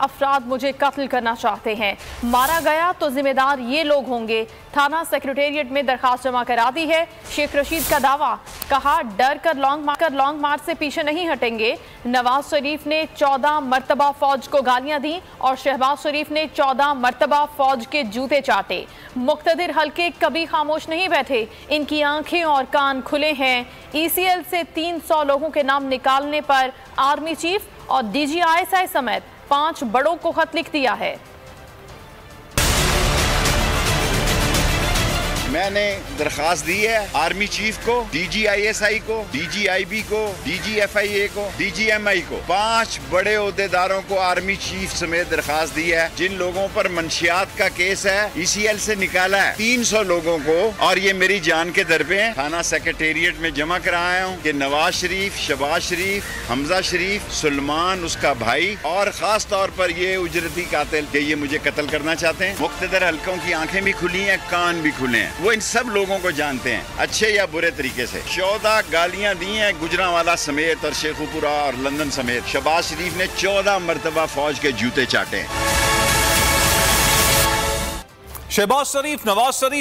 अफराद मुझे कत्ल करना चाहते हैं, मारा गया तो जिम्मेदार ये लोग होंगे। थाना सेक्रेटेरिएट में दरखास्त जमा करा दी है। शेख रशीद का दावा, कहा डर कर लॉन्ग मार्च से पीछे नहीं हटेंगे। नवाज शरीफ ने 14 मरतबा फौज को गालियां दी और शहबाज शरीफ ने 14 मरतबा फौज के जूते चाटे। मुक्तदिर हल्के कभी खामोश नहीं बैठे, इनकी आंखें और कान खुले हैं। ECL से 300 लोगों के नाम निकालने पर आर्मी चीफ और DGISI समेत 5 बड़ों को खत लिख दिया है। मैंने दरखास्त दी है आर्मी चीफ को, DGISI को, DGIB को, DGFIA को, DGMI को, 5 बड़े ओहदेदारों को आर्मी चीफ समेत दरखास्त दी है। जिन लोगों पर मंशियात का केस है ECL से निकाला है 300 लोगों को, और ये मेरी जान के दर पे है। थाना सेक्रेटेरिएट में जमा कराया हूँ कि नवाज शरीफ, शहबाज शरीफ, हमजा शरीफ, सुलेमान उसका भाई और खास तौर पर ये उजरती कातिल कि ये मुझे कत्ल करना चाहते हैं। मुक्तदर हल्कों की आंखें भी खुली हैं, कान भी खुले हैं। वो इन सब लोगों को जानते हैं अच्छे या बुरे तरीके से। 14 गालियां दी हैं गुजरांवाला समेत और शेखुपुरा और लंदन समेत। शहबाज शरीफ ने 14 मरतबा फौज के जूते चाटे। शहबाज शरीफ, नवाज शरीफ